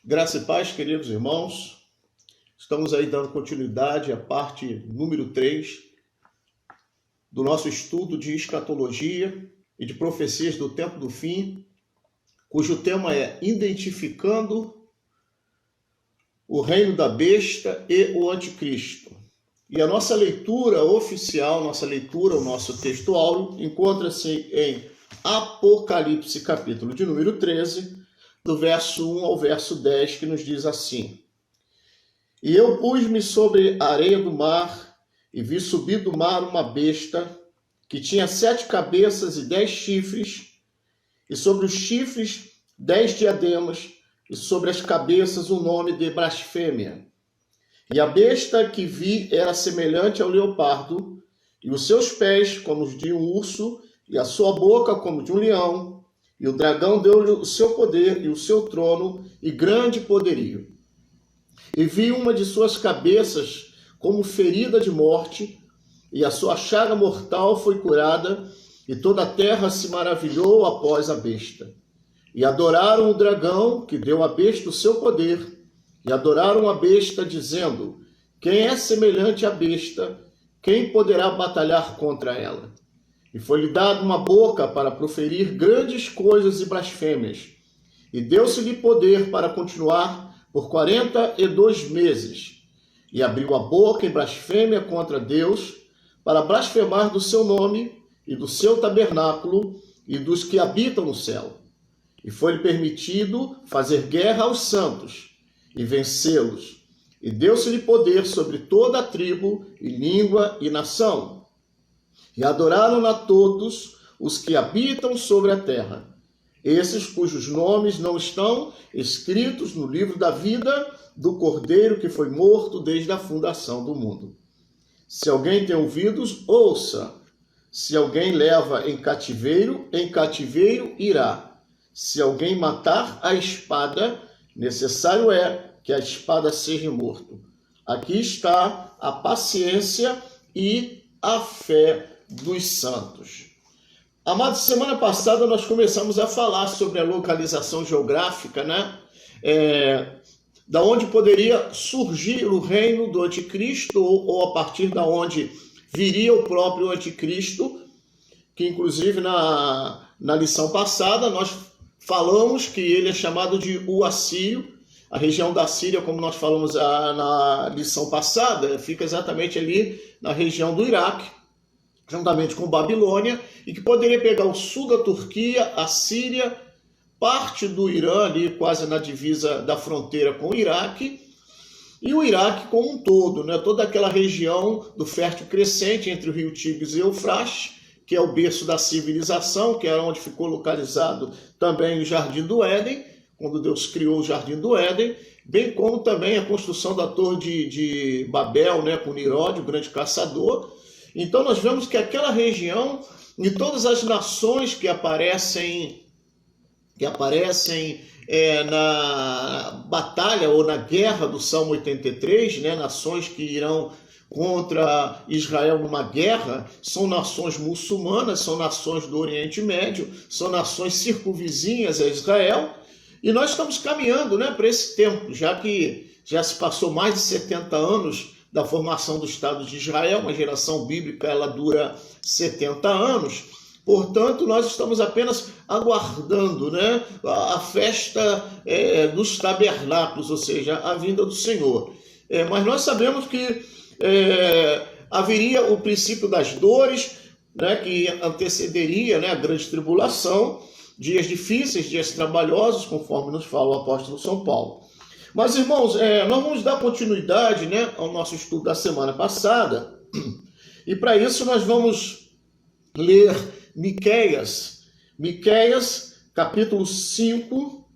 Graça e paz, queridos irmãos. Estamos aí dando continuidade à parte número 3 do nosso estudo de escatologia e de profecias do tempo do fim, cujo tema é Identificando o Reino da Besta e o Anticristo. E a nossa leitura oficial, o nosso texto áureo, encontra-se em Apocalipse, capítulo de número 13, do verso 1 ao verso 10, que nos diz assim: E eu pus-me sobre a areia do mar, e vi subir do mar uma besta, que tinha 7 cabeças e 10 chifres, e sobre os chifres 10 diademas, e sobre as cabeças o nome de blasfêmia. E a besta que vi era semelhante ao leopardo, e os seus pés como os de um urso, e a sua boca como de um leão. E o dragão deu-lhe o seu poder e o seu trono e grande poderio. E vi uma de suas cabeças como ferida de morte, e a sua chaga mortal foi curada, e toda a terra se maravilhou após a besta. E adoraram o dragão, que deu à besta o seu poder, e adoraram a besta, dizendo: Quem é semelhante à besta? Quem poderá batalhar contra ela? E foi-lhe dado uma boca para proferir grandes coisas e blasfêmias. E deu-se-lhe poder para continuar por 42 meses. E abriu a boca em blasfêmia contra Deus, para blasfemar do seu nome e do seu tabernáculo e dos que habitam no céu. E foi-lhe permitido fazer guerra aos santos e vencê-los. E deu-se-lhe poder sobre toda a tribo e língua e nação. E adoraram-na todos os que habitam sobre a terra, esses cujos nomes não estão escritos no livro da vida do Cordeiro que foi morto desde a fundação do mundo. Se alguém tem ouvidos, ouça. Se alguém leva em cativeiro irá. Se alguém matar a espada, necessário é que a espada seja morto. Aqui está a paciência e a fé dos santos. Amados, semana passada nós começamos a falar sobre a localização geográfica, da onde poderia surgir o reino do anticristo, ou a partir da onde viria o próprio anticristo, que inclusive na lição passada nós falamos que ele é chamado de o Assírio. A região da Síria, como nós falamos na lição passada, fica exatamente ali na região do Iraque, juntamente com Babilônia, e que poderia pegar o sul da Turquia, a Síria, parte do Irã, ali quase na divisa da fronteira com o Iraque, e o Iraque como um todo, toda aquela região do fértil crescente entre o rio Tigres e Eufrates, que é o berço da civilização, que era onde ficou localizado também o Jardim do Éden, quando Deus criou o Jardim do Éden, bem como também a construção da Torre de Babel, com Nimrod, o grande caçador. Então nós vemos que aquela região e todas as nações que aparecem na batalha ou na guerra do Salmo 83, nações que irão contra Israel numa guerra, são nações muçulmanas, são nações do Oriente Médio, são nações circunvizinhas a Israel, e nós estamos caminhando para esse tempo, já que já se passou mais de 70 anos da formação do Estado de Israel. Uma geração bíblica ela dura 70 anos, portanto nós estamos apenas aguardando a festa dos tabernáculos, ou seja, a vinda do Senhor. Mas nós sabemos que haveria o princípio das dores, que antecederia a grande tribulação, dias difíceis, dias trabalhosos, conforme nos fala o apóstolo São Paulo. Mas, irmãos, nós vamos dar continuidade ao nosso estudo da semana passada, e para isso nós vamos ler Miqueias, capítulo 5,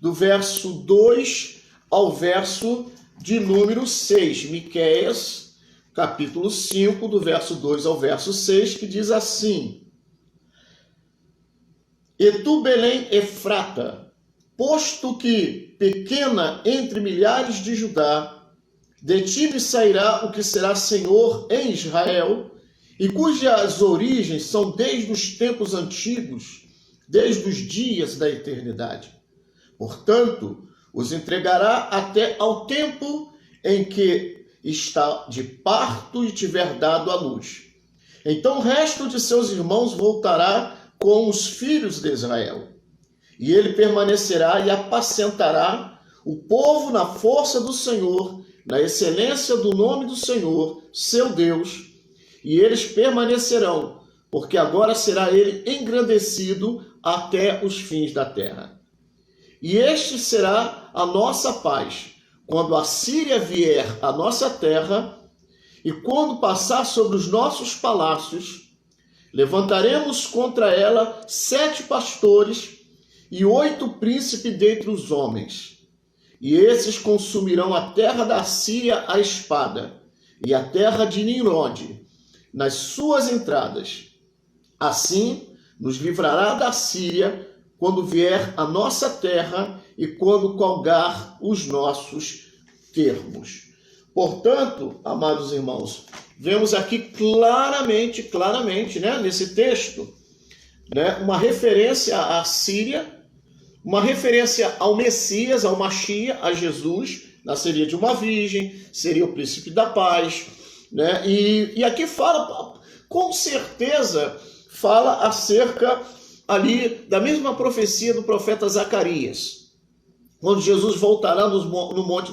do verso 2 ao verso de número 6. Miqueias, capítulo 5, do verso 2 ao verso 6, que diz assim: E tu, Belém Efrata, posto que pequena entre milhares de Judá, de ti me sairá o que será senhor em Israel, e cujas origens são desde os tempos antigos, desde os dias da eternidade. Portanto, os entregará até ao tempo em que está de parto e tiver dado à luz. Então o resto de seus irmãos voltará com os filhos de Israel. E ele permanecerá e apacentará o povo na força do Senhor, na excelência do nome do Senhor, seu Deus, e eles permanecerão, porque agora será ele engrandecido até os fins da terra. E este será a nossa paz, quando a Síria vier à nossa terra, e quando passar sobre os nossos palácios, levantaremos contra ela 7 pastores e 8 príncipes dentre os homens. E esses consumirão a terra da Síria à espada, e a terra de Nimrode, nas suas entradas. Assim, nos livrará da Síria, quando vier à nossa terra e quando colgar os nossos termos. Portanto, amados irmãos, vemos aqui claramente, né, nesse texto, né, uma referência à Síria, uma referência ao Messias, ao Machia, a Jesus, nasceria de uma virgem, seria o príncipe da paz, né? E aqui fala, com certeza, fala acerca ali da mesma profecia do profeta Zacarias, quando Jesus voltará no Monte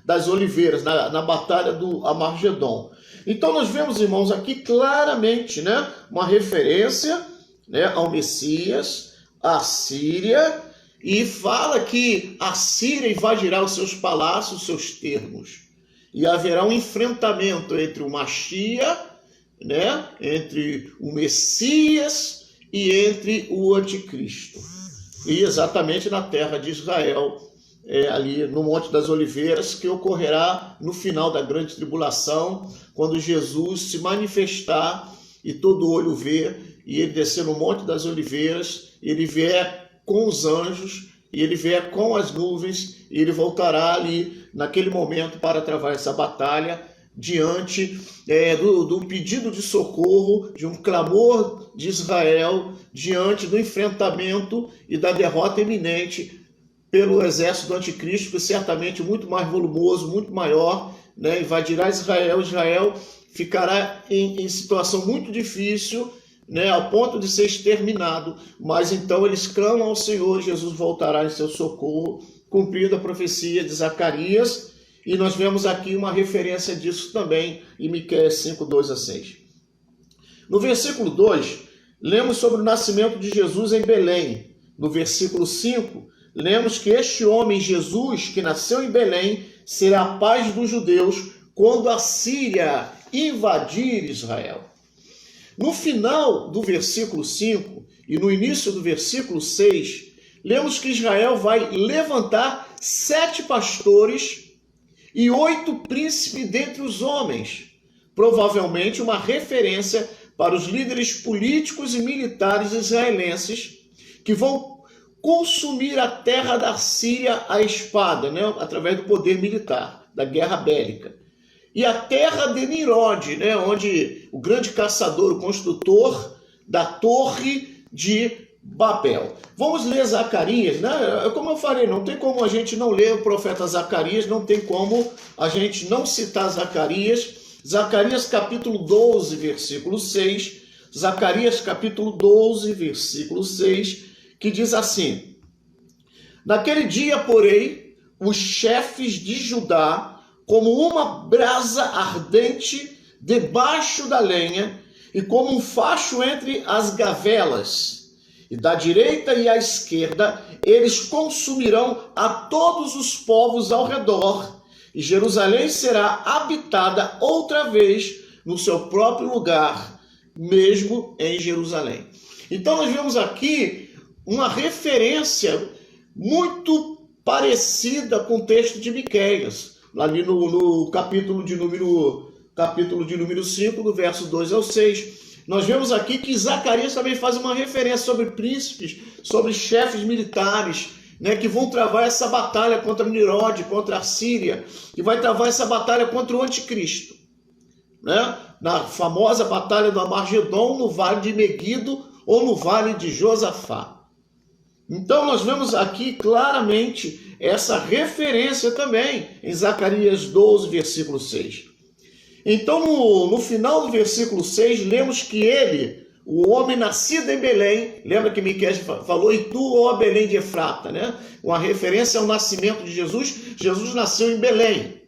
das Oliveiras, na batalha do Amargedon. Então nós vemos, irmãos, aqui claramente, né, uma referência, né, ao Messias, à Síria, e fala que a Síria invadirá os seus palácios, os seus termos, e haverá um enfrentamento entre o Machia, né, entre o Messias e entre o Anticristo. E exatamente na terra de Israel, ali no Monte das Oliveiras, que ocorrerá no final da grande tribulação, quando Jesus se manifestar e todo olho ver, e ele descer no Monte das Oliveiras, ele vier com os anjos, e ele vier com as nuvens, e ele voltará ali naquele momento para travar essa batalha diante do pedido de socorro, de um clamor de Israel, diante do enfrentamento e da derrota iminente pelo exército do anticristo, que certamente muito mais volumoso, muito maior, né, invadirá Israel. Israel ficará em situação muito difícil, né, ao ponto de ser exterminado, mas então eles clamam ao Senhor, Jesus voltará em seu socorro, cumprindo a profecia de Zacarias, e nós vemos aqui uma referência disso também em Miqueias 5, 2-6. No versículo 2, lemos sobre o nascimento de Jesus em Belém. No versículo 5, lemos que este homem, Jesus, que nasceu em Belém, será a paz dos judeus quando a Síria invadir Israel. No final do versículo 5 e no início do versículo 6, lemos que Israel vai levantar 7 pastores e 8 príncipes dentre os homens, provavelmente uma referência para os líderes políticos e militares israelenses que vão consumir a terra da Síria à espada, né, através do poder militar, da guerra bélica. E a terra de Nimrode, né, onde o grande caçador, o construtor da torre de Babel. Vamos ler Zacarias, né? Como eu falei, não tem como a gente não ler o profeta Zacarias, não tem como a gente não citar Zacarias. Zacarias capítulo 12, versículo 6. Zacarias capítulo 12, versículo 6, que diz assim: naquele dia, porém, os chefes de Judá, como uma brasa ardente debaixo da lenha, e como um facho entre as gavelas, e da direita e à esquerda, eles consumirão a todos os povos ao redor, e Jerusalém será habitada outra vez no seu próprio lugar, mesmo em Jerusalém. Então nós vemos aqui uma referência muito parecida com o texto de Miqueias, ali no capítulo de número 5, do verso 2 ao 6. Nós vemos aqui que Zacarias também faz uma referência sobre príncipes, sobre chefes militares, né, que vão travar essa batalha contra Nimrode, contra a Síria, e vai travar essa batalha contra o anticristo, né, na famosa batalha do Amargedon, no vale de Meguido ou no vale de Josafá. Então nós vemos aqui claramente essa referência também em Zacarias 12, versículo 6. Então, no final do versículo 6, lemos que ele, o homem nascido em Belém, lembra que Miqueias falou, e tu, ó Belém de Efrata, né? Uma referência ao nascimento de Jesus. Jesus nasceu em Belém.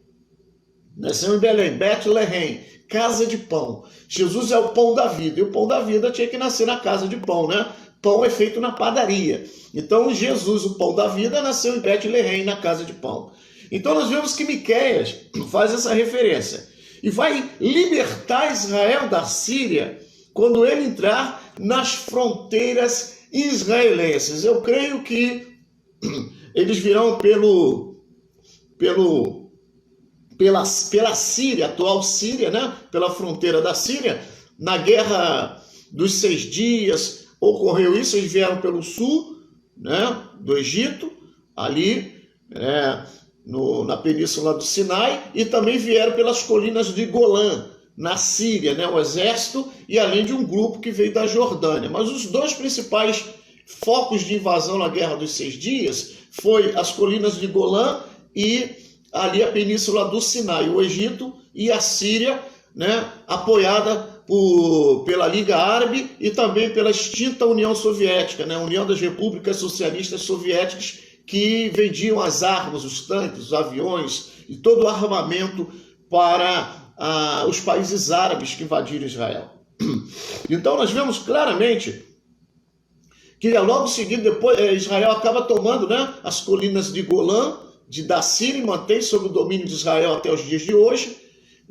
Nasceu em Belém, Betlehem, casa de pão. Jesus é o pão da vida, e o pão da vida tinha que nascer na casa de pão, né? Pão é feito na padaria. Então, Jesus, o pão da vida, nasceu em Betlehem, na casa de pão. Então, nós vemos que Miqueias faz essa referência. E vai libertar Israel da Síria quando ele entrar nas fronteiras israelenses. Eu creio que eles virão pela Síria, atual Síria, né? Pela fronteira da Síria. Na Guerra dos 6 Dias ocorreu isso, eles vieram pelo sul, né? Do Egito, ali na península do Sinai, e também vieram pelas colinas de Golã, na Síria, né? O exército, e além de um grupo que veio da Jordânia. Mas os dois principais focos de invasão na Guerra dos 6 Dias foi as colinas de Golã e ali a península do Sinai, o Egito e a Síria, né? Apoiada pela Liga Árabe e também pela extinta União Soviética, né? A União das Repúblicas Socialistas Soviéticas, que vendiam as armas, os tanques, os aviões e todo o armamento para os países árabes que invadiram Israel. Então nós vemos claramente que logo em seguida, depois, Israel acaba tomando, né, as colinas de Golã, da Síria, e mantém sob o domínio de Israel até os dias de hoje,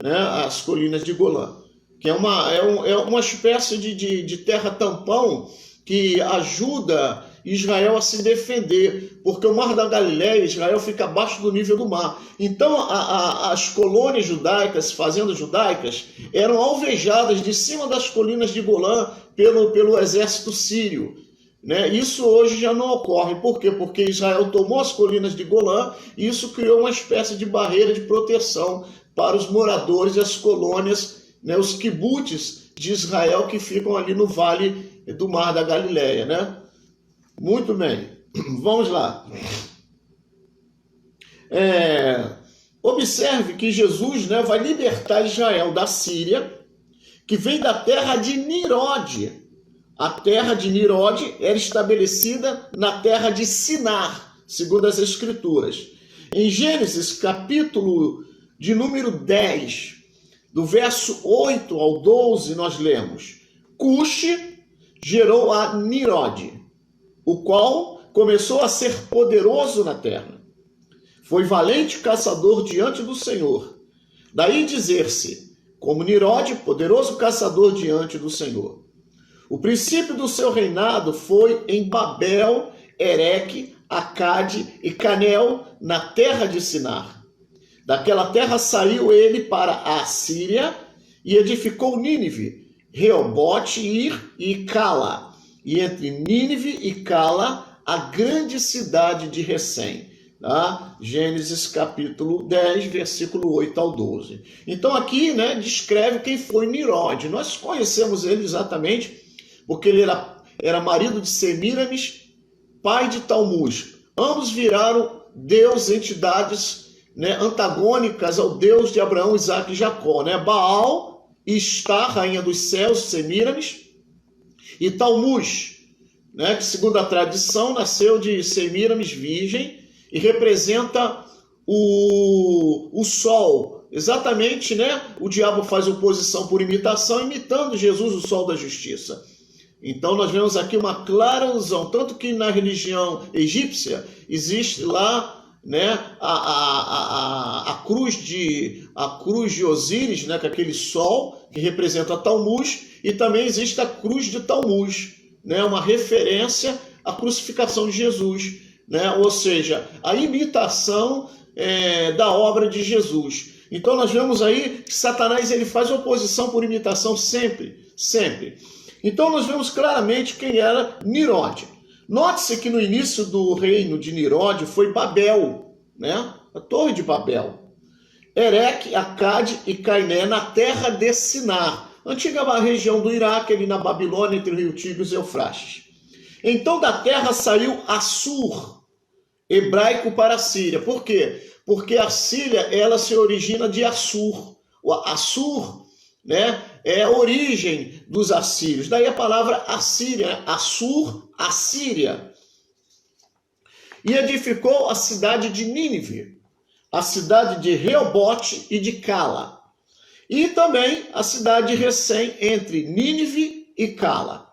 né, as colinas de Golã, que é uma espécie de terra tampão que ajuda Israel a se defender, porque o Mar da Galileia, Israel, fica abaixo do nível do mar. Então, as colônias judaicas, fazendas judaicas, eram alvejadas de cima das colinas de Golã pelo exército sírio, né? Isso hoje já não ocorre. Por quê? Porque Israel tomou as colinas de Golã e isso criou uma espécie de barreira de proteção para os moradores e as colônias, né, os kibbutz de Israel que ficam ali no vale do Mar da Galileia, né? Muito bem, vamos lá. Observe que Jesus, né, vai libertar Israel da Síria, que vem da terra de Nirode. A terra de Nirode era estabelecida na terra de Sinar, segundo as Escrituras. Em Gênesis, capítulo de número 10, do verso 8 ao 12, nós lemos: Cuxi gerou a Nirode, o qual começou a ser poderoso na terra. Foi valente caçador diante do Senhor. Daí dizer-se, como Nirode, poderoso caçador diante do Senhor. O princípio do seu reinado foi em Babel, Ereque, Acade e Canel, na terra de Sinar. Daquela terra saiu ele para a Síria e edificou Nínive, Reobote, Ir e Cala, e entre Nínive e Cala, a grande cidade de Recém. Tá? Gênesis capítulo 10, versículo 8 ao 12. Então aqui, né, descreve quem foi Nirode. Nós conhecemos ele exatamente porque ele era marido de Semíramis, pai de Talmuz. Ambos viraram Deus, entidades, né, antagônicas ao Deus de Abraão, Isaque e Jacó. Né? Baal, Ishtar, rainha dos céus, Semíramis, e Talmuz, né, que segundo a tradição nasceu de Semíramis virgem e representa o sol. Exatamente, né? O diabo faz oposição por imitação, imitando Jesus, o sol da justiça. Então nós vemos aqui uma clara alusão, tanto que na religião egípcia existe lá, né, a cruz de Osíris, né, com aquele sol que representa Talmuz, e também existe a cruz de Talmuz, né, uma referência à crucificação de Jesus, né, ou seja, a imitação da obra de Jesus. Então nós vemos aí que Satanás ele faz oposição por imitação sempre. Então nós vemos claramente quem era Nirode. Note-se que no início do reino de Nirode foi Babel, né? A Torre de Babel. Ereque, Acade e Cainé na terra de Sinar, antiga região do Iraque, ali na Babilônia, entre o rio Tigre e Eufrates. Então da terra saiu Assur, hebraico para a Síria. Por quê? Porque a Síria, ela se origina de Assur. O Assur, né, é a origem dos assírios. Daí a palavra Assíria, Assur, Assíria. E edificou a cidade de Nínive, a cidade de Reobote e de Cala. E também a cidade recém entre Nínive e Cala.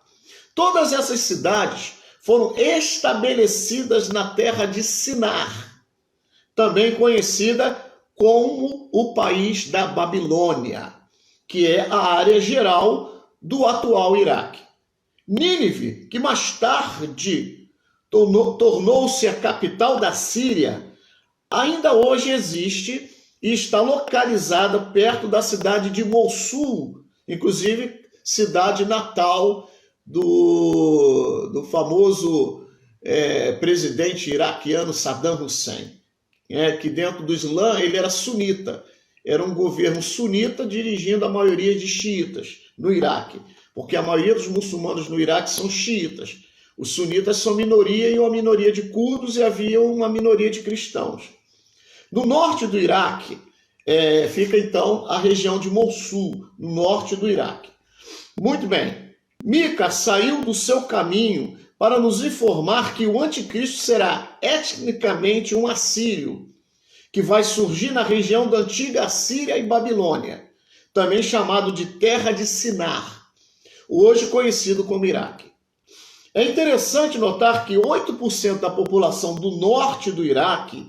Todas essas cidades foram estabelecidas na terra de Sinar, também conhecida como o país da Babilônia, que é a área geral do atual Iraque. Nínive, que mais tarde tornou-se a capital da Síria, ainda hoje existe e está localizada perto da cidade de Mossul, inclusive cidade natal do famoso presidente iraquiano Saddam Hussein, que dentro do Islã ele era sunita, era um governo sunita dirigindo a maioria de xiitas no Iraque, porque a maioria dos muçulmanos no Iraque são xiitas. Os sunitas são minoria e uma minoria de curdos e havia uma minoria de cristãos. No norte do Iraque fica então a região de Mossul, no norte do Iraque. Muito bem. Mica saiu do seu caminho para nos informar que o anticristo será etnicamente um assírio, que vai surgir na região da antiga Assíria e Babilônia, também chamado de Terra de Sinar, hoje conhecido como Iraque. É interessante notar que 8% da população do norte do Iraque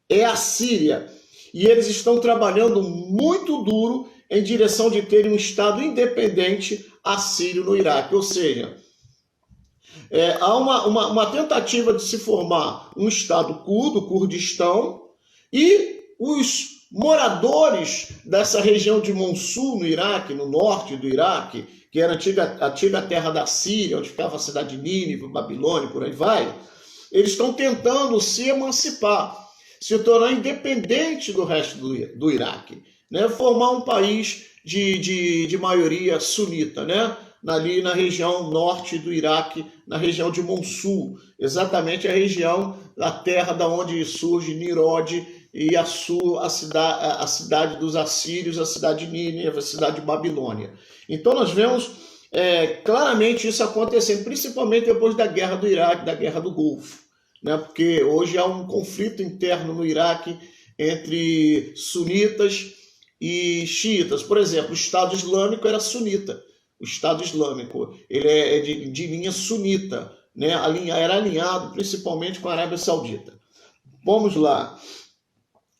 é assíria, e eles estão trabalhando muito duro em direção de terem um Estado independente assírio no Iraque. Ou seja, há uma tentativa de se formar um Estado curdo, Kurdistão, e os moradores dessa região de Mossul, no Iraque, no norte do Iraque, que era a antiga terra da Síria, onde ficava a cidade de Nínive, Babilônia, por aí vai, eles estão tentando se emancipar, se tornar independente do resto do Iraque, né? Formar um país de maioria sunita, né? Ali na região norte do Iraque, na região de Mossul, exatamente a região da terra da onde surge Nimrod e a cidade dos assírios, a cidade de Nínive, a cidade de Babilônia. Então nós vemos claramente isso acontecendo, principalmente depois da guerra do Iraque, da guerra do Golfo, né? Porque hoje há um conflito interno no Iraque entre sunitas e xiitas. Por exemplo, o Estado Islâmico era sunita. O Estado Islâmico ele é de linha sunita, né? Era alinhado principalmente com a Arábia Saudita. Vamos lá.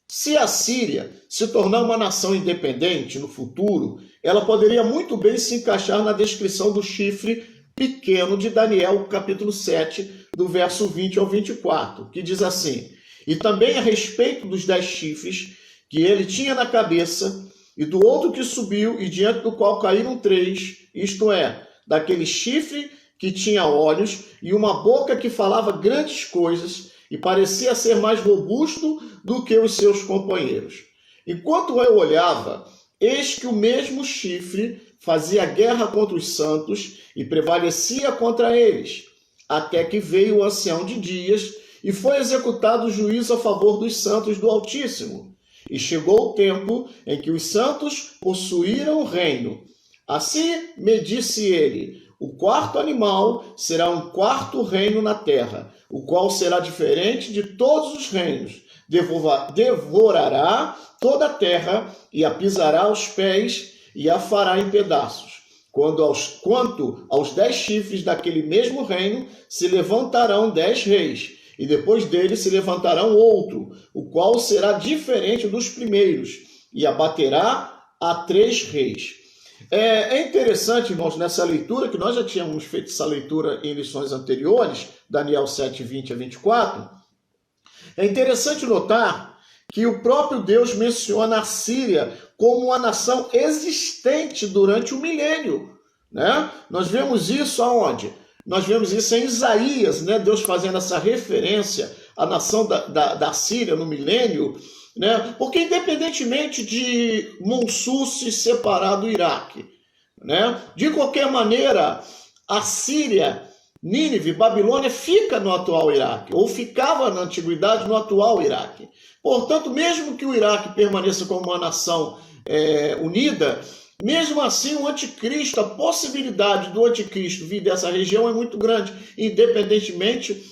Se a Síria se tornar uma nação independente no futuro, ela poderia muito bem se encaixar na descrição do chifre pequeno de Daniel, capítulo 7, do verso 20 ao 24, que diz assim: e também a respeito dos 10 chifres que ele tinha na cabeça, e do outro que subiu, e diante do qual caíram 3, isto é, daquele chifre que tinha olhos, e uma boca que falava grandes coisas, e parecia ser mais robusto do que os seus companheiros. Enquanto eu olhava, eis que o mesmo chifre fazia guerra contra os santos e prevalecia contra eles, até que veio o ancião de dias e foi executado o juízo a favor dos santos do Altíssimo. E chegou o tempo em que os santos possuíram o reino. Assim me disse ele: o quarto animal será um quarto reino na terra, o qual será diferente de todos os reinos. Devorará toda a terra e a pisará aos pés e a fará em pedaços. Quanto aos 10 chifres daquele mesmo reino, se levantarão 10 reis, e depois dele se levantarão outro, o qual será diferente dos primeiros, e abaterá a 3 reis. É interessante, irmãos, nessa leitura, que nós já tínhamos feito essa leitura em lições anteriores, Daniel 7, 20 a 24, é interessante notar que o próprio Deus menciona a Síria como uma nação existente durante o milênio, né? Nós vemos isso aonde? Nós vemos isso em Isaías, né? Deus fazendo essa referência à nação da Síria no milênio, né? Porque independentemente de Mossul se separar do Iraque, né? De qualquer maneira, a Síria Nínive, Babilônia, fica no atual Iraque, ou ficava na antiguidade no atual Iraque. Portanto, mesmo que o Iraque permaneça como uma nação unida, mesmo assim o anticristo, a possibilidade do anticristo vir dessa região é muito grande, independentemente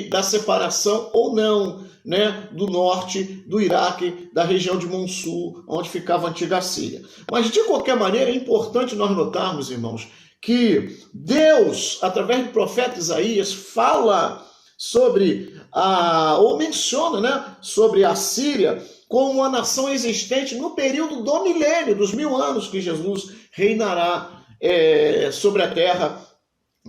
da separação ou não, né, do norte do Iraque, da região de Monsul, onde ficava a antiga Síria. Mas, de qualquer maneira, é importante nós notarmos, irmãos, que Deus, através do profeta Isaías, fala sobre, ou menciona, né, sobre a Síria como uma nação existente no período do milênio, dos 1000 anos que Jesus reinará sobre a terra,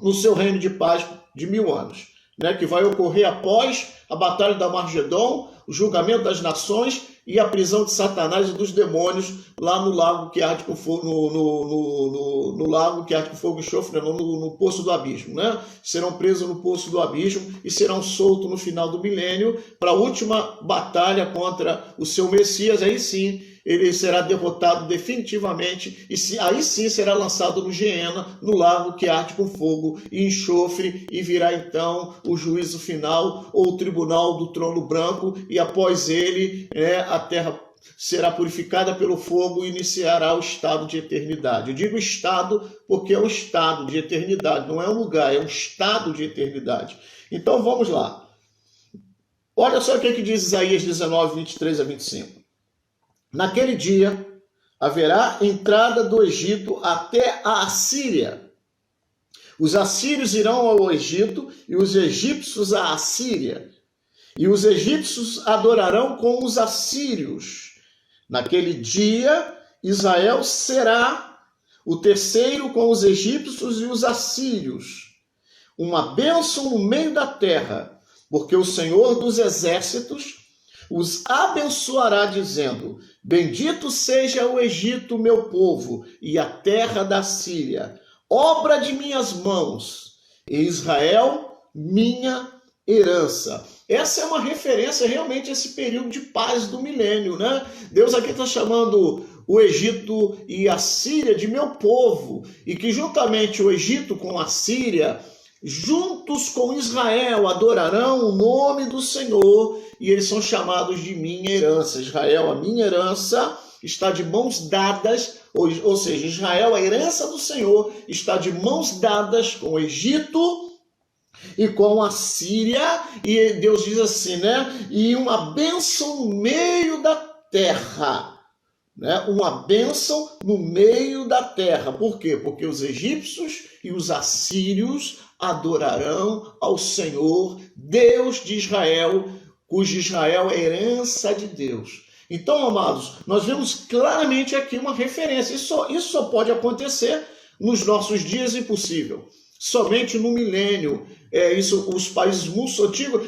no seu reino de paz de 1000 anos, né, que vai ocorrer após a batalha do Armagedon, o julgamento das nações e a prisão de Satanás e dos demônios lá no lago que arde com fogo, no lago que arde com fogo e enxofre, no poço do abismo, né? Serão presos no poço do abismo e serão soltos no final do milênio para a última batalha contra o seu Messias. Aí sim ele será derrotado definitivamente e aí sim será lançado no Geena, no lago que arde com fogo e enxofre, e virá então o juízo final, ou o tribunal do trono branco, e após ele a terra será purificada pelo fogo e iniciará o estado de eternidade. Eu digo estado porque é um estado de eternidade, não é um lugar, é um estado de eternidade. Então vamos lá. Olha só o que diz Isaías 19, 23 a 25. Naquele dia haverá entrada do Egito até a Assíria. Os assírios irão ao Egito e os egípcios à Assíria. E os egípcios adorarão com os assírios. Naquele dia, Israel será o terceiro com os egípcios e os assírios. Uma bênção no meio da terra, porque o Senhor dos exércitos os abençoará, dizendo: bendito seja o Egito, meu povo, e a terra da Síria, obra de minhas mãos, e Israel, minha herança. Essa é uma referência realmente a esse período de paz do milênio, né? Deus aqui está chamando o Egito e a Síria de meu povo, e que juntamente o Egito com a Síria, juntos com Israel, adorarão o nome do Senhor, e eles são chamados de minha herança. Israel, a minha herança, está de mãos dadas, ou seja, Israel, a herança do Senhor, está de mãos dadas com o Egito e com a Síria, e Deus diz assim, né? E uma bênção no meio da terra. Né? Uma bênção no meio da terra. Por quê? Porque os egípcios e os assírios adorarão ao Senhor, Deus de Israel, cujo Israel é herança de Deus. Então, amados, nós vemos claramente aqui uma referência. Isso só pode acontecer nos nossos dias, impossível. Somente no milênio. Os países antigos,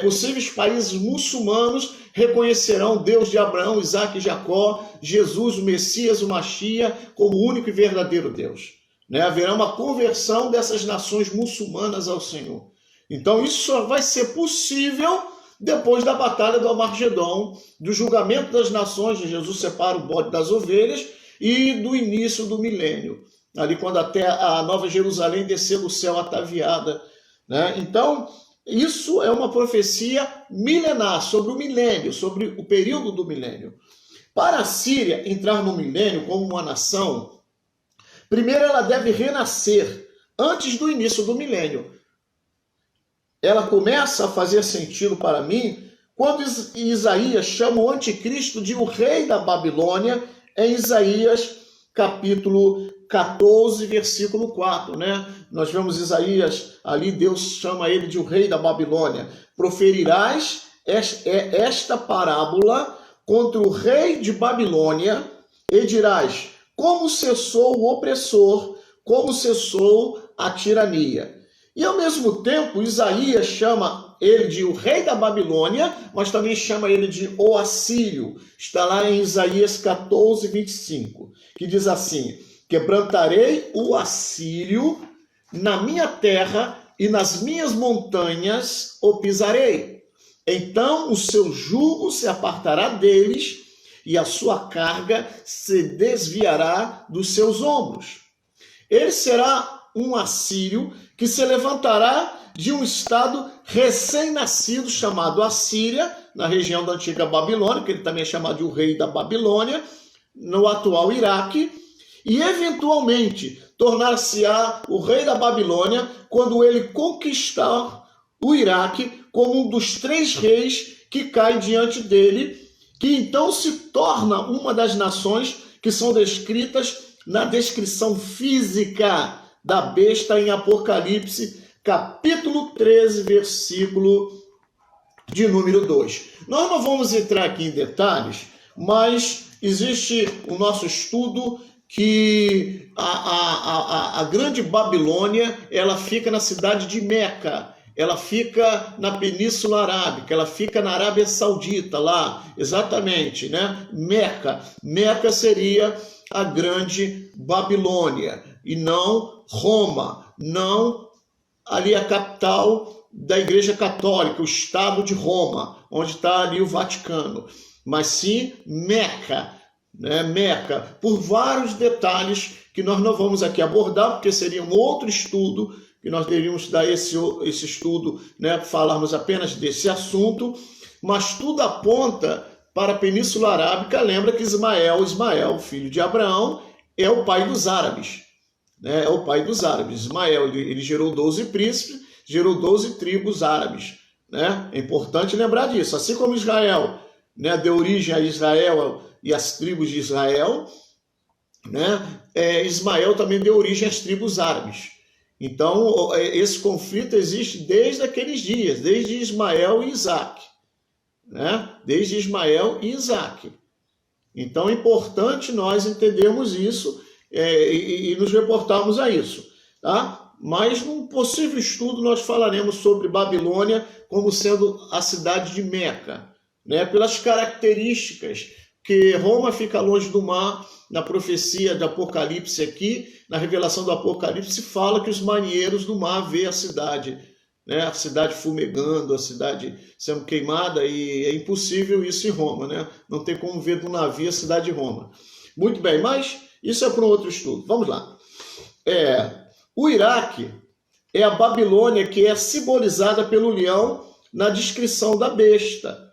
possíveis países muçulmanos reconhecerão Deus de Abraão, Isaque e Jacó, Jesus, o Messias, o Machia, como o único e verdadeiro Deus. Né? Haverá uma conversão dessas nações muçulmanas ao Senhor. Então isso só vai ser possível depois da batalha do Armagedon, do julgamento das nações, Jesus separa o bode das ovelhas, e do início do milênio, ali quando até a Nova Jerusalém descer do céu ataviada. Né? Então, isso é uma profecia milenar, sobre o milênio, sobre o período do milênio. Para a Síria entrar no milênio como uma nação, primeiro ela deve renascer antes do início do milênio. Ela começa a fazer sentido para mim quando Isaías chama o anticristo de o rei da Babilônia, em Isaías capítulo 14, versículo 4, né? Nós vemos Isaías, ali Deus chama ele de o rei da Babilônia. Proferirás esta parábola contra o rei de Babilônia e dirás: como cessou o opressor, como cessou a tirania. E ao mesmo tempo, Isaías chama ele de o rei da Babilônia, mas também chama ele de o assírio. Está lá em Isaías 14, 25, que diz assim: quebrantarei o assírio na minha terra e nas minhas montanhas o pisarei. Então o seu jugo se apartará deles e a sua carga se desviará dos seus ombros. Ele será um assírio que se levantará de um estado recém-nascido chamado Assíria, na região da antiga Babilônia, que ele também é chamado de o rei da Babilônia, no atual Iraque, e eventualmente tornar-se-á o rei da Babilônia quando ele conquistar o Iraque como um dos 3 reis que cai diante dele, que então se torna uma das nações que são descritas na descrição física da besta em Apocalipse, capítulo 13, versículo de número 2. Nós não vamos entrar aqui em detalhes, mas existe o nosso estudo que a grande Babilônia, ela fica na cidade de Meca, ela fica na Península Arábica, ela fica na Arábia Saudita, lá, exatamente, né? Meca seria a grande Babilônia, e não Roma, não ali a capital da Igreja Católica, o Estado de Roma, onde está ali o Vaticano, mas sim Meca, né? Meca, por vários detalhes que nós não vamos aqui abordar, porque seria um outro estudo, que nós deveríamos dar esse estudo, né? Falarmos apenas desse assunto, mas tudo aponta para a Península Arábica. Lembra que Ismael, filho de Abraão, é o pai dos árabes, né? É o pai dos árabes. Ismael, ele gerou 12 príncipes, gerou 12 tribos árabes, né? É importante lembrar disso. Assim como Israel, né, deu origem a Israel e as tribos de Israel, né? Ismael também deu origem às tribos árabes. Então, esse conflito existe desde aqueles dias, desde Ismael e Isaac, né? Desde Ismael e Isaac. Então, é importante nós entendermos isso e nos reportarmos a isso, tá? Mas, num possível estudo, nós falaremos sobre Babilônia como sendo a cidade de Meca, né? Pelas características que Roma fica longe do mar. Na profecia do Apocalipse aqui, na revelação do Apocalipse, fala que os marinheiros do mar vê a cidade, né? A cidade fumegando, a cidade sendo queimada, e é impossível isso em Roma, né? Não tem como ver do navio a cidade de Roma. Muito bem, mas isso é para um outro estudo. Vamos lá. O Iraque é a Babilônia que é simbolizada pelo leão na descrição da besta.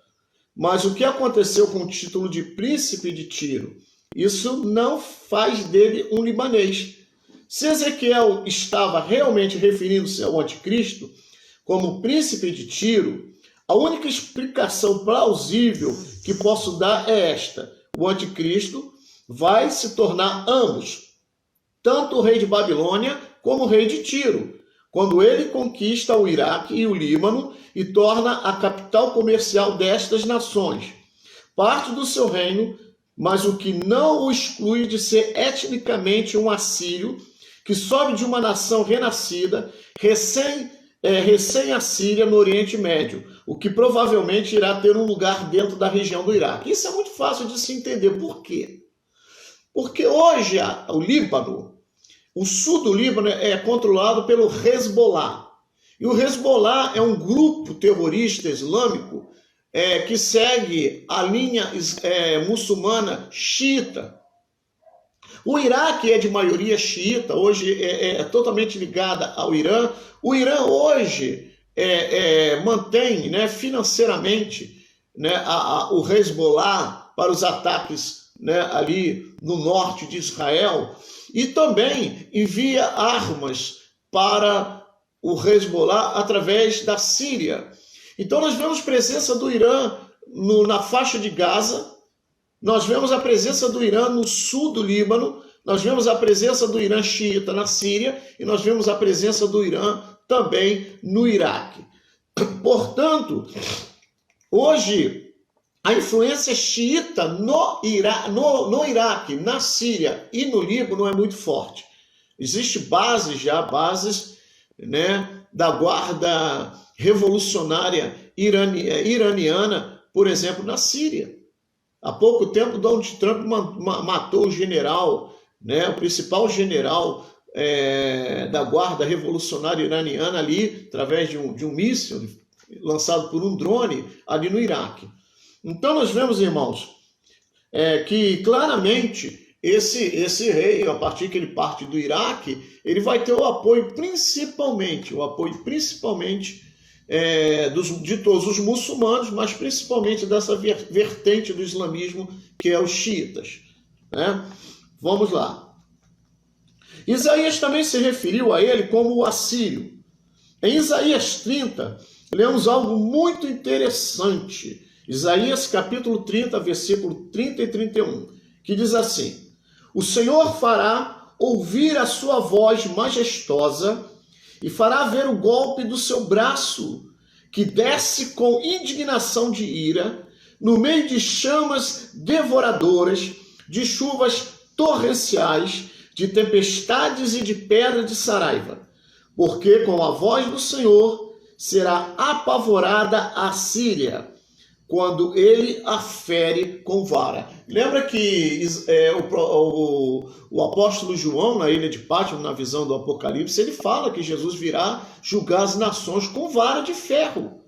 Mas o que aconteceu com o título de príncipe de Tiro? Isso não faz dele um libanês. Se Ezequiel estava realmente referindo-se ao anticristo como príncipe de Tiro, a única explicação plausível que posso dar é esta: o anticristo vai se tornar ambos, tanto o rei de Babilônia como o rei de Tiro, quando ele conquista o Iraque e o Líbano e torna a capital comercial destas nações. Parte do seu reino, mas o que não o exclui de ser etnicamente um assírio, que sobe de uma nação renascida, recém-assíria no Oriente Médio, o que provavelmente irá ter um lugar dentro da região do Iraque. Isso é muito fácil de se entender. Por quê? Porque hoje o Líbano, o sul do Líbano, é controlado pelo Hezbollah. E o Hezbollah é um grupo terrorista islâmico que segue a linha muçulmana xiita. O Iraque é de maioria xiita, hoje é totalmente ligada ao Irã. O Irã hoje mantém, né, financeiramente, né, o Hezbollah para os ataques, né, ali no norte de Israel, e também envia armas para o Hezbollah através da Síria. Então nós vemos presença do Irã na faixa de Gaza, nós vemos a presença do Irã no sul do Líbano, nós vemos a presença do Irã xiita na Síria e nós vemos a presença do Irã também no Iraque. Portanto, hoje a influência xiita no Iraque, na Síria e no Líbano é muito forte. Existem bases, né, da guarda revolucionária iraniana, por exemplo, na Síria. Há pouco tempo, Donald Trump matou o general, né, o principal general da guarda revolucionária iraniana ali, através de um míssil lançado por um drone ali no Iraque. Então nós vemos, irmãos, que claramente esse rei, a partir que ele parte do Iraque, ele vai ter o apoio principalmente de todos os muçulmanos, mas principalmente dessa vertente do islamismo, que é os xiitas, né? Vamos lá. Isaías também se referiu a ele como o assírio. Em Isaías 30, lemos algo muito interessante. Isaías capítulo 30, versículo 30 e 31, que diz assim: o Senhor fará ouvir a sua voz majestosa e fará ver o golpe do seu braço, que desce com indignação de ira, no meio de chamas devoradoras, de chuvas torrenciais, de tempestades e de pedra de saraiva. Porque com a voz do Senhor será apavorada a Síria, quando ele a fere com vara. Lembra que o apóstolo João, na ilha de Pátmos, na visão do Apocalipse, ele fala que Jesus virá julgar as nações com vara de ferro.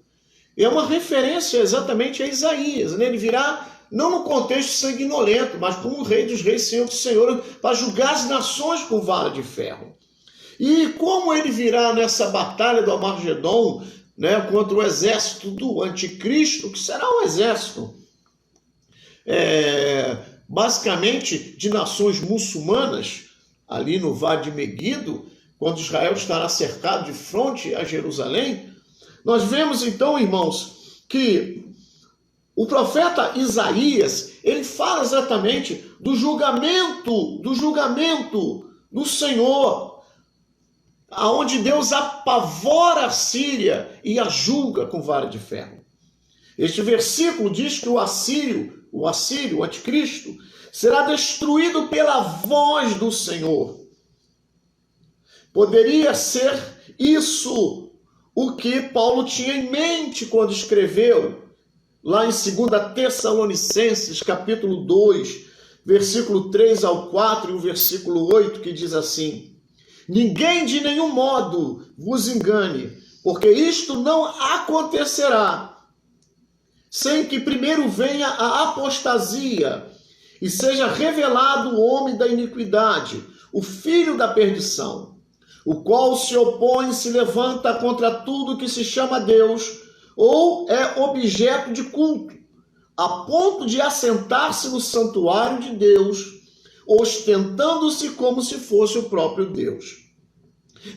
É uma referência exatamente a Isaías, né? Ele virá não no contexto sanguinolento, mas como o Rei dos Reis, Senhor dos Senhores, para julgar as nações com vara de ferro. E como ele virá nessa batalha do Armagedon, né, contra o exército do anticristo, que será um exército basicamente de nações muçulmanas, ali no Vale de Meguido, quando Israel estará cercado de frente a Jerusalém. Nós vemos então, irmãos, que o profeta Isaías, ele fala exatamente do julgamento do Senhor, aonde Deus apavora a Síria e a julga com vara de ferro. Este versículo diz que o assírio, o anticristo, será destruído pela voz do Senhor. Poderia ser isso o que Paulo tinha em mente quando escreveu lá em 2 Tessalonicenses, capítulo 2, versículo 3 ao 4 e o versículo 8, que diz assim: ninguém de nenhum modo vos engane, porque isto não acontecerá sem que primeiro venha a apostasia e seja revelado o homem da iniquidade, o filho da perdição, o qual se opõe e se levanta contra tudo que se chama Deus ou é objeto de culto, a ponto de assentar-se no santuário de Deus, ostentando-se como se fosse o próprio Deus.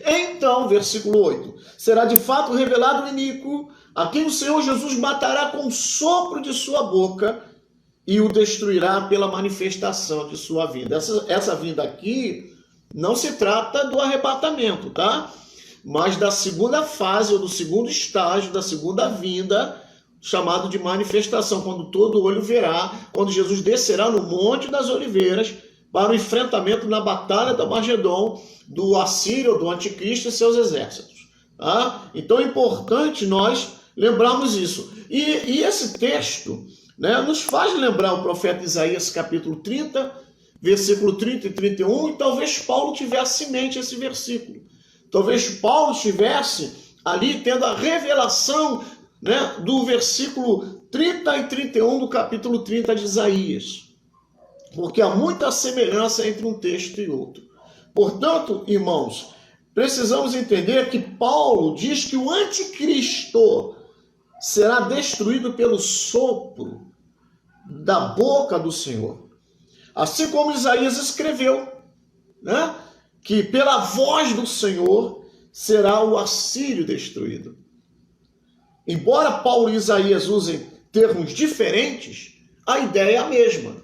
Então, versículo 8, será de fato revelado o iníquo, a quem o Senhor Jesus matará com o sopro de sua boca e o destruirá pela manifestação de sua vinda. Essa vinda aqui não se trata do arrebatamento, tá? Mas da segunda fase, ou do segundo estágio, da segunda vinda, chamado de manifestação, quando todo olho verá, quando Jesus descerá no Monte das Oliveiras para o enfrentamento na batalha do Armagedon, do Assírio, do Anticristo e seus exércitos. Tá? Então é importante nós lembrarmos isso. E esse texto, né, nos faz lembrar o profeta Isaías capítulo 30, versículo 30 e 31, e talvez Paulo tivesse em mente esse versículo. Talvez Paulo estivesse ali tendo a revelação, né, do versículo 30 e 31 do capítulo 30 de Isaías. Porque há muita semelhança entre um texto e outro. Portanto, irmãos, precisamos entender que Paulo diz que o anticristo será destruído pelo sopro da boca do Senhor. Assim como Isaías escreveu, né, que pela voz do Senhor será o assírio destruído. Embora Paulo e Isaías usem termos diferentes, a ideia é a mesma.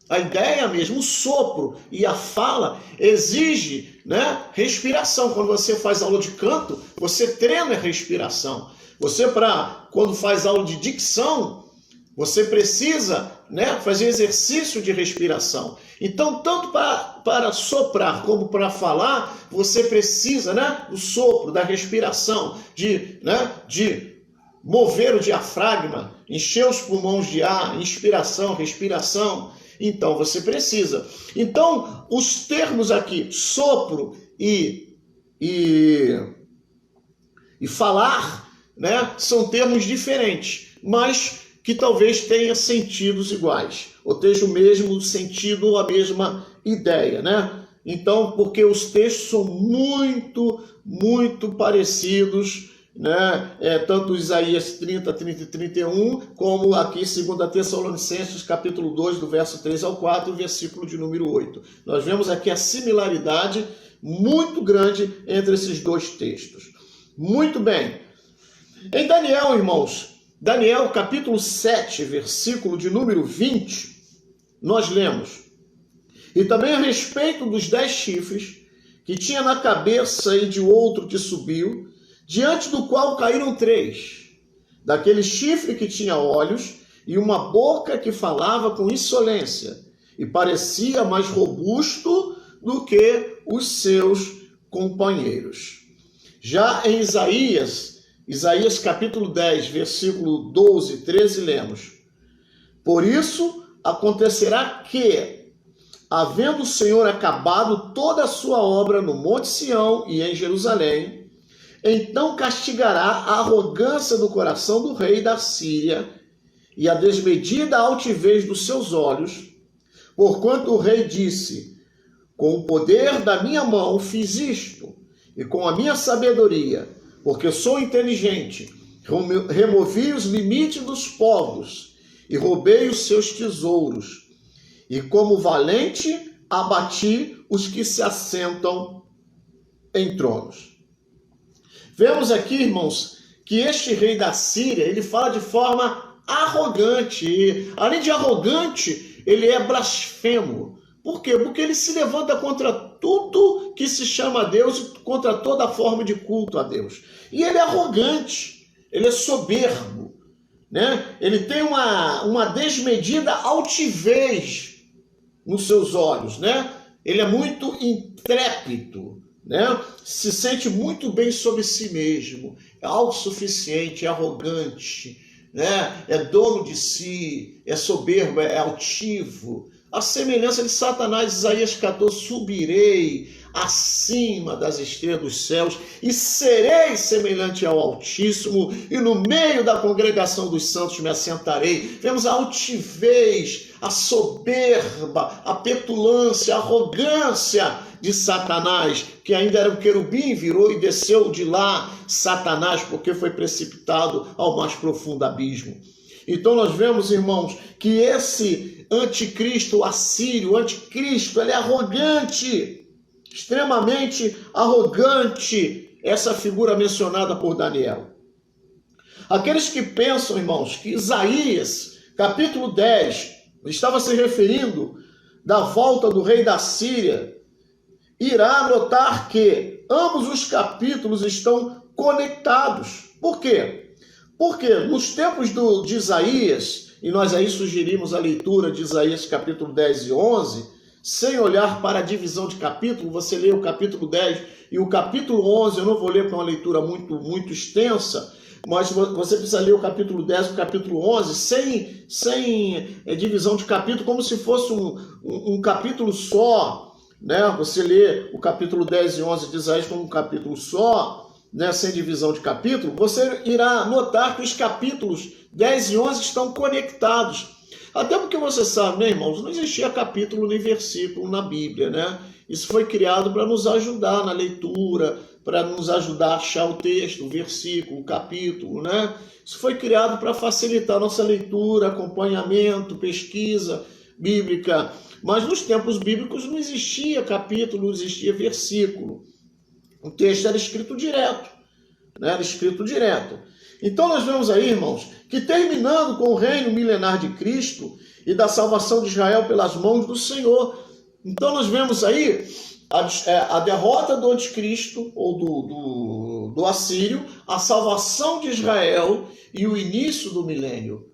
A ideia é a mesma, o sopro e a fala exige, né, respiração. Quando você faz aula de canto, você treina a respiração. Quando faz aula de dicção, você precisa, né, fazer exercício de respiração. Então, tanto para soprar como para falar, você precisa, né, do sopro, da respiração, de mover o diafragma, encher os pulmões de ar, inspiração, respiração. Então, você precisa. Então, os termos aqui, sopro e falar, né, são termos diferentes, mas que talvez tenham sentidos iguais, ou tenham o mesmo sentido ou a mesma ideia, né? Então, porque os textos são muito parecidos, né? Tanto Isaías 30, 30 e 31, como aqui 2 Tessalonicenses, capítulo 2, do verso 3 ao 4, versículo de número 8. Nós vemos aqui a similaridade muito grande entre esses dois textos. Muito bem. Em Daniel, irmãos, Daniel capítulo 7, versículo de número 20, nós lemos: e também a respeito dos 10 chifres que tinha na cabeça e de outro que subiu, diante do qual caíram 3, daquele chifre que tinha olhos e uma boca que falava com insolência, e parecia mais robusto do que os seus companheiros. Já em Isaías capítulo 10, versículo 12 e 13, lemos: por isso acontecerá que, havendo o Senhor acabado toda a sua obra no Monte Sião e em Jerusalém, então castigará a arrogância do coração do rei da Síria e a desmedida altivez dos seus olhos, porquanto o rei disse: com o poder da minha mão fiz isto, e com a minha sabedoria, porque sou inteligente, removi os limites dos povos e roubei os seus tesouros, e como valente abati os que se assentam em tronos. Vemos aqui, irmãos, que este rei da Síria, ele fala de forma arrogante. E, além de arrogante, ele é blasfemo. Por quê? Porque ele se levanta contra tudo que se chama a Deus e contra toda forma de culto a Deus. E ele é arrogante, ele é soberbo, né? Ele tem uma desmedida altivez nos seus olhos, né? Ele é muito intrépido, né? Se sente muito bem sobre si mesmo, é autossuficiente, é arrogante, né? É dono de si, é soberbo, é altivo. A semelhança de Satanás, Isaías 14, subirei acima das estrelas dos céus e serei semelhante ao Altíssimo, e no meio da congregação dos santos me assentarei. Vemos a altivez, a soberba, a petulância, a arrogância de Satanás, que ainda era um querubim, virou e desceu de lá Satanás, porque foi precipitado ao mais profundo abismo. Então nós vemos, irmãos, que esse anticristo assírio, o anticristo, ele é arrogante, extremamente arrogante, essa figura mencionada por Daniel. Aqueles que pensam, irmãos, que Isaías, capítulo 10, estava se referindo da volta do rei da Síria, irá notar que ambos os capítulos estão conectados. Por quê? Porque nos tempos de Isaías, e nós aí sugerimos a leitura de Isaías capítulo 10 e 11, sem olhar para a divisão de capítulo, você lê o capítulo 10 e o capítulo 11, eu não vou ler porque é uma leitura muito extensa, mas você precisa ler o capítulo 10 e o capítulo 11 sem divisão de capítulo, como se fosse um capítulo só, né? Você lê o capítulo 10 e 11 de Isaías como um capítulo só, né, sem divisão de capítulo, você irá notar que os capítulos 10 e 11 estão conectados. Até porque você sabe, né, irmãos, não existia capítulo nem versículo na Bíblia, né? Isso foi criado para nos ajudar na leitura, para nos ajudar a achar o texto, o versículo, o capítulo, né? Isso foi criado para facilitar a nossa leitura, acompanhamento, pesquisa bíblica. Mas nos tempos bíblicos não existia capítulo, não existia versículo. O texto era escrito direto, né? Era escrito direto. Então nós vemos aí, irmãos, que terminando com o reino milenar de Cristo e da salvação de Israel pelas mãos do Senhor, então nós vemos aí a derrota do anticristo ou do assírio, a salvação de Israel e o início do milênio,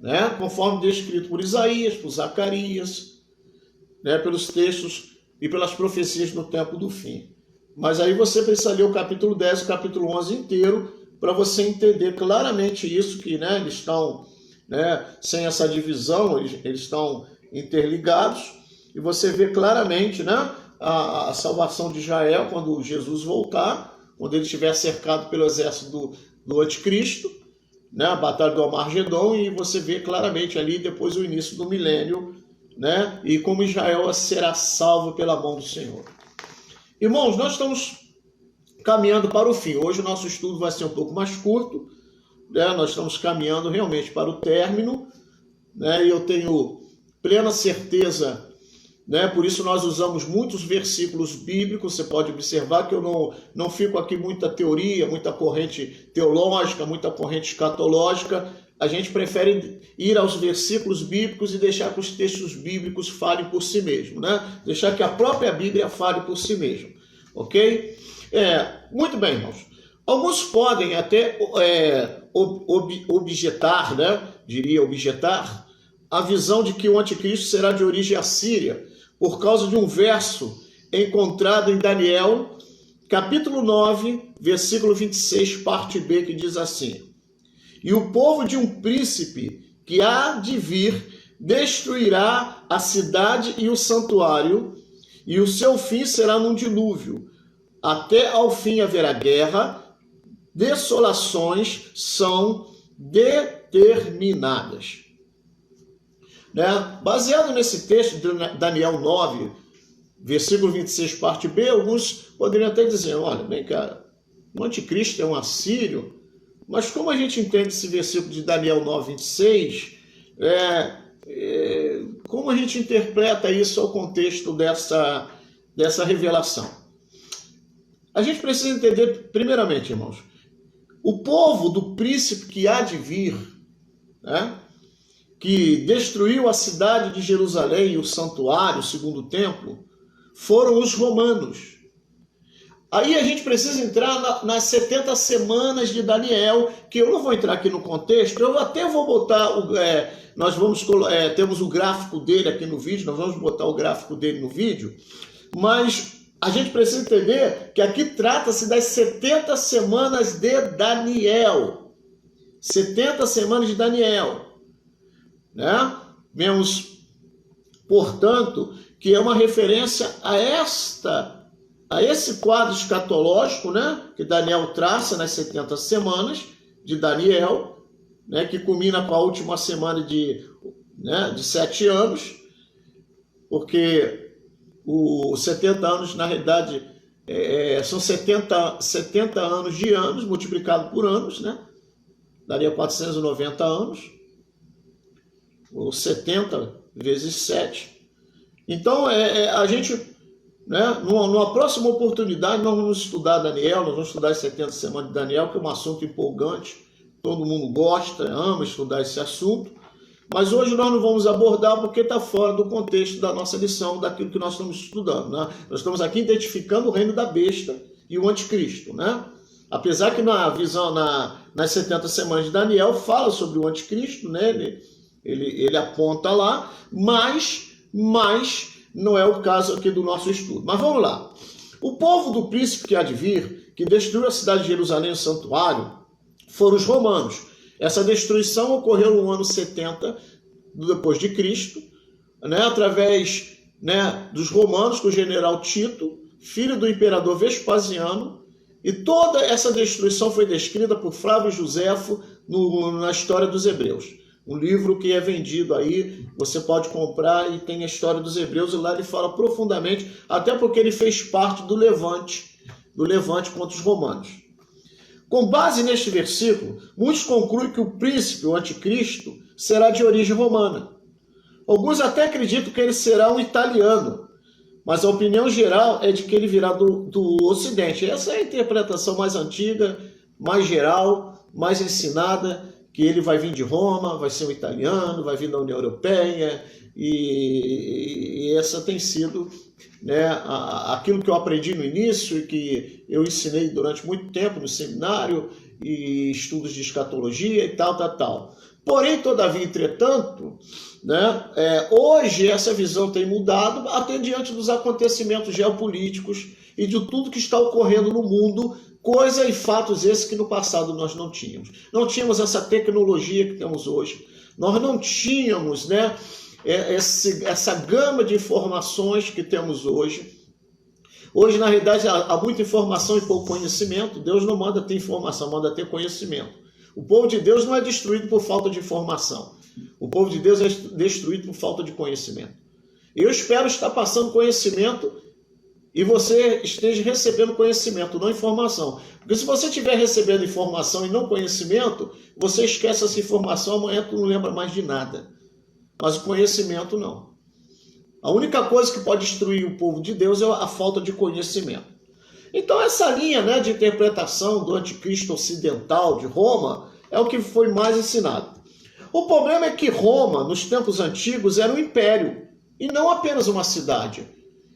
né? Conforme descrito por Isaías, por Zacarias, né? Pelos textos e pelas profecias no tempo do fim. Mas aí você precisa ler o capítulo 10 e o capítulo 11 inteiro para você entender claramente isso, que, né, eles estão, né, sem essa divisão, eles estão interligados, e você vê claramente, né, a salvação de Israel quando Jesus voltar, quando ele estiver cercado pelo exército do anticristo, né, a batalha do Armagedon, e você vê claramente ali depois o início do milênio, né? E como Israel será salvo pela mão do Senhor. Irmãos, nós estamos caminhando para o fim. Hoje o nosso estudo vai ser um pouco mais curto, né? Nós estamos caminhando realmente para o término, né? E eu tenho plena certeza, né? Por isso nós usamos muitos versículos bíblicos. Você pode observar que eu não fico aqui muita teoria, muita corrente teológica, muita corrente escatológica. A gente prefere ir aos versículos bíblicos e deixar que os textos bíblicos falem por si mesmo, né? Deixar que a própria Bíblia fale por si mesmo, ok? Muito bem, irmãos. Alguns podem até objetar, né? Objetar a visão de que o anticristo será de origem assíria, por causa de um verso encontrado em Daniel, capítulo 9, versículo 26, parte B, que diz assim: e o povo de um príncipe que há de vir destruirá a cidade e o santuário, e o seu fim será num dilúvio. Até ao fim haverá guerra, desolações são determinadas. Né? Baseado nesse texto de Daniel 9, versículo 26, parte B, alguns poderiam até dizer: olha, bem, cara, o anticristo é um assírio. Mas como a gente entende esse versículo de Daniel 9, 26, como a gente interpreta isso ao contexto dessa revelação? A gente precisa entender, primeiramente, irmãos, o povo do príncipe que há de vir, né, que destruiu a cidade de Jerusalém e o santuário, o segundo templo, foram os romanos. Aí a gente precisa entrar nas 70 semanas de Daniel, que eu não vou entrar aqui no contexto, eu até vou botar, temos o gráfico dele aqui no vídeo, nós vamos botar o gráfico dele no vídeo, mas a gente precisa entender que aqui trata-se das 70 semanas de Daniel. 70 semanas de Daniel. Né? Vemos, portanto, que é uma referência a esse quadro escatológico, né, que Daniel traça nas 70 semanas de Daniel, né, que culmina com a última semana de 7 anos, porque os 70 anos, na realidade, são 70 anos de anos, multiplicado por anos, né? Daria 490 anos, ou 70 vezes 7. Então, a gente... Né? Numa próxima oportunidade nós vamos estudar Daniel, nós vamos estudar as 70 semanas de Daniel, que é um assunto empolgante, todo mundo gosta, ama estudar esse assunto, mas hoje nós não vamos abordar porque está fora do contexto da nossa lição, daquilo que nós estamos estudando, né? Nós estamos aqui identificando o reino da besta e o anticristo, né? Apesar que na visão, nas 70 semanas de Daniel fala sobre o anticristo, né? Ele aponta lá, mas não é o caso aqui do nosso estudo. Mas vamos lá. O povo do príncipe que há de vir, que destruiu a cidade de Jerusalém e o santuário, foram os romanos. Essa destruição ocorreu no ano 70 depois de Cristo, né, através, né, dos romanos, com o general Tito, filho do imperador Vespasiano, e toda essa destruição foi descrita por Flávio Joséfo na História dos Hebreus. Um livro que é vendido aí, você pode comprar, e tem a História dos Hebreus, e lá ele fala profundamente, até porque ele fez parte do Levante contra os romanos. Com base neste versículo, muitos concluem que o príncipe, o anticristo, será de origem romana. Alguns até acreditam que ele será um italiano, mas a opinião geral é de que ele virá do Ocidente. Essa é a interpretação mais antiga, mais geral, mais ensinada, que ele vai vir de Roma, vai ser um italiano, vai vir da União Europeia, e essa tem sido, né, aquilo que eu aprendi no início e que eu ensinei durante muito tempo no seminário e estudos de escatologia e tal. Porém, todavia, entretanto, né, hoje essa visão tem mudado até diante dos acontecimentos geopolíticos e de tudo que está ocorrendo no mundo, coisa e fatos esses que no passado nós não tínhamos. Não tínhamos essa tecnologia que temos hoje. Nós não tínhamos, né, essa gama de informações que temos hoje. Hoje, na realidade, há muita informação e pouco conhecimento. Deus não manda ter informação, manda ter conhecimento. O povo de Deus não é destruído por falta de informação. O povo de Deus é destruído por falta de conhecimento. Eu espero estar passando conhecimento e você esteja recebendo conhecimento, não informação. Porque se você estiver recebendo informação e não conhecimento, você esquece essa informação, amanhã tu não lembra mais de nada. Mas o conhecimento não. A única coisa que pode destruir o povo de Deus é a falta de conhecimento. Então essa linha, né, de interpretação do anticristo ocidental de Roma é o que foi mais ensinado. O problema é que Roma, nos tempos antigos, era um império e não apenas uma cidade.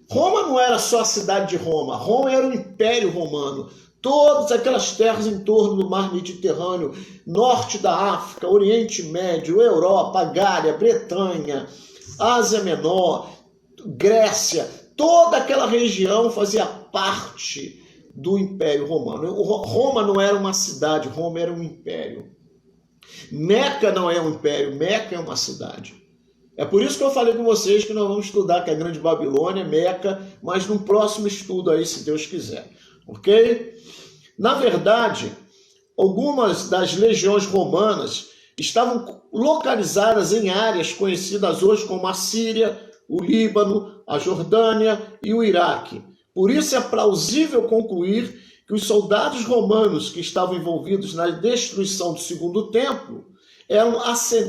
Roma não era só a cidade de Roma, Roma era o Império Romano. Todas aquelas terras em torno do mar Mediterrâneo, norte da África, Oriente Médio, Europa, Gália, Bretanha, Ásia Menor, Grécia, toda aquela região fazia parte do Império Romano. Roma não era uma cidade, Roma era um império. Meca não é um império, Meca é uma cidade. É por isso que eu falei com vocês que nós vamos estudar que a Grande Babilônia, Meca, mas num próximo estudo aí, se Deus quiser. Ok? Na verdade, algumas das legiões romanas estavam localizadas em áreas conhecidas hoje como a Síria, o Líbano, a Jordânia e o Iraque. Por isso é plausível concluir que os soldados romanos que estavam envolvidos na destruição do Segundo Templo eram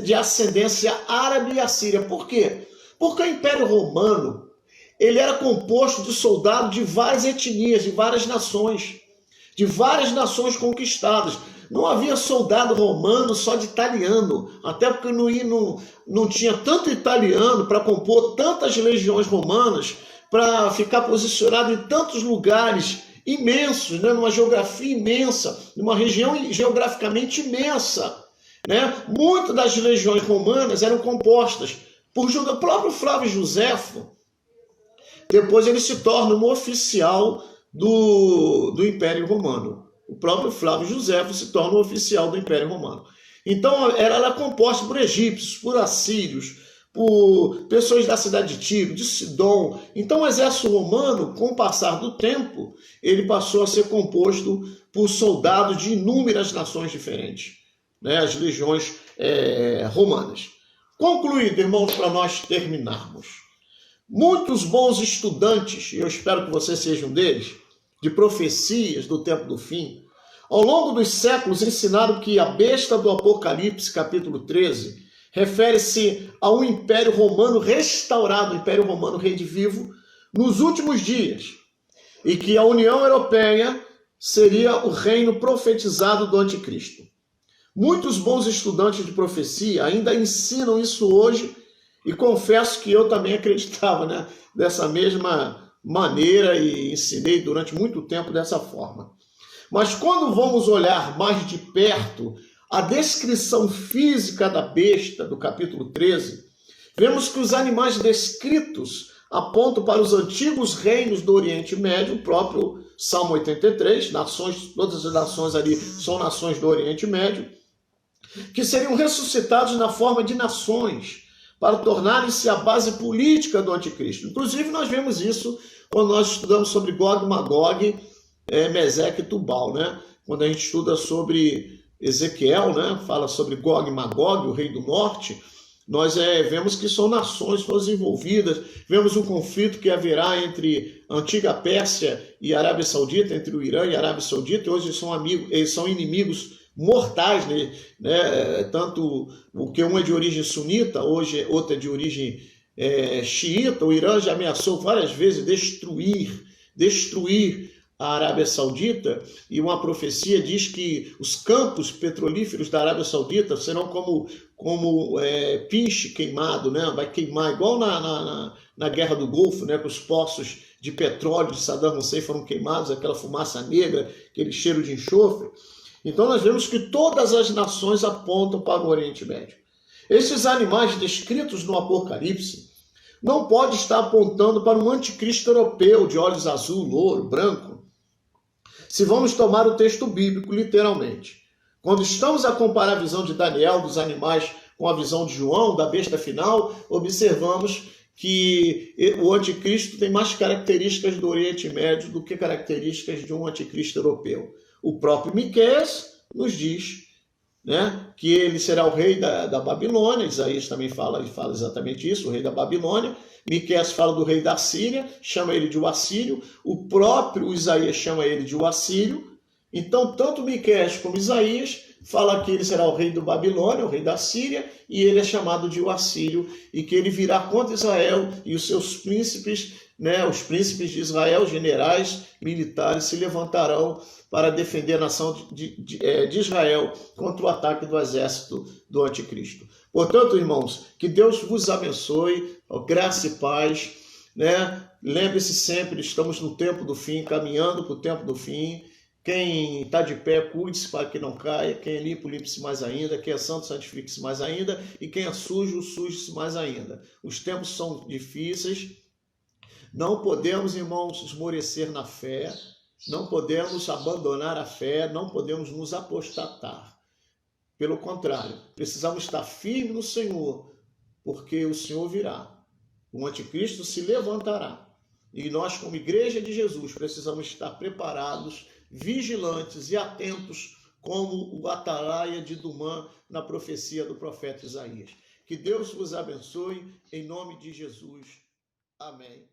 de ascendência árabe e assíria. Por quê? Porque o Império Romano ele era composto de soldados de várias etnias, de várias nações conquistadas. Não havia soldado romano só de italiano, até porque não tinha tanto italiano para compor tantas legiões romanas, para ficar posicionado em tantos lugares imensos, né? Numa geografia imensa, numa região geograficamente imensa. Né? Muitas das legiões romanas eram compostas por o próprio Flávio Josefo. Depois ele se torna um oficial do Império Romano. O próprio Flávio Josefo se torna um oficial do Império Romano. Então ela era composta por egípcios, por assírios, por pessoas da cidade de Tiro, de Sidom. Então o exército romano, com o passar do tempo, ele passou a ser composto por soldados de inúmeras nações diferentes. Né, as legiões romanas. Concluído, irmãos, para nós terminarmos. Muitos bons estudantes, e eu espero que você seja um deles, de profecias do tempo do fim, ao longo dos séculos ensinaram que a besta do Apocalipse, capítulo 13, refere-se a um império romano restaurado, o Império Romano redivivo, nos últimos dias, e que a União Europeia seria o reino profetizado do Anticristo. Muitos bons estudantes de profecia ainda ensinam isso hoje e confesso que eu também acreditava, né, dessa mesma maneira e ensinei durante muito tempo dessa forma. Mas quando vamos olhar mais de perto a descrição física da besta do capítulo 13, vemos que os animais descritos apontam para os antigos reinos do Oriente Médio, o próprio Salmo 83, todas as nações ali são nações do Oriente Médio, que seriam ressuscitados na forma de nações, para tornarem-se a base política do anticristo. Inclusive, nós vemos isso quando nós estudamos sobre Gog e Magog, Meseque e Tubal, né? Quando a gente estuda sobre Ezequiel, né? Fala sobre Gog e Magog, o rei do norte, nós vemos que são nações todas envolvidas, vemos um conflito que haverá entre a antiga Pérsia e a Arábia Saudita, entre o Irã e a Arábia Saudita, e hoje eles são inimigos mortais, né? Tanto o que um é de origem sunita, hoje outro é de origem xiita. O Irã já ameaçou várias vezes destruir a Arábia Saudita, e uma profecia diz que os campos petrolíferos da Arábia Saudita serão como piche queimado, né? Vai queimar igual na Guerra do Golfo, né? Que os poços de petróleo de Saddam Hussein foram queimados, aquela fumaça negra, aquele cheiro de enxofre. Então nós vemos que todas as nações apontam para o Oriente Médio. Esses animais descritos no Apocalipse não podem estar apontando para um anticristo europeu de olhos azul, louro, branco. Se vamos tomar o texto bíblico literalmente. Quando estamos a comparar a visão de Daniel dos animais com a visão de João, da besta final, observamos que o anticristo tem mais características do Oriente Médio do que características de um anticristo europeu. O próprio Miqueias nos diz, né, que ele será o rei da Babilônia. Isaías também fala exatamente isso, o rei da Babilônia. Miqueias fala do rei da Síria, chama ele de o assírio. O próprio Isaías chama ele de o assírio. Então, tanto Miqueias como Isaías fala que ele será o rei do Babilônia, o rei da Síria, e ele é chamado de o assírio, e que ele virá contra Israel e os seus príncipes, né, os príncipes de Israel, generais, militares, se levantarão para defender a nação de Israel contra o ataque do exército do anticristo. Portanto, irmãos, que Deus vos abençoe, graça e paz, né? Lembre-se sempre, estamos no tempo do fim, caminhando para o tempo do fim. Quem está de pé, cuide-se para que não caia. Quem é limpo, limpe-se mais ainda. Quem é santo, santifique-se mais ainda. E quem é sujo, suje-se mais ainda. Os tempos são difíceis. Não podemos, irmãos, esmorecer na fé. Não podemos abandonar a fé. Não podemos nos apostatar. Pelo contrário, precisamos estar firmes no Senhor, porque o Senhor virá. O anticristo se levantará. E nós, como igreja de Jesus, precisamos estar preparados, vigilantes e atentos, como o atalaia de Dumã na profecia do profeta Isaías. Que Deus vos abençoe, em nome de Jesus. Amém.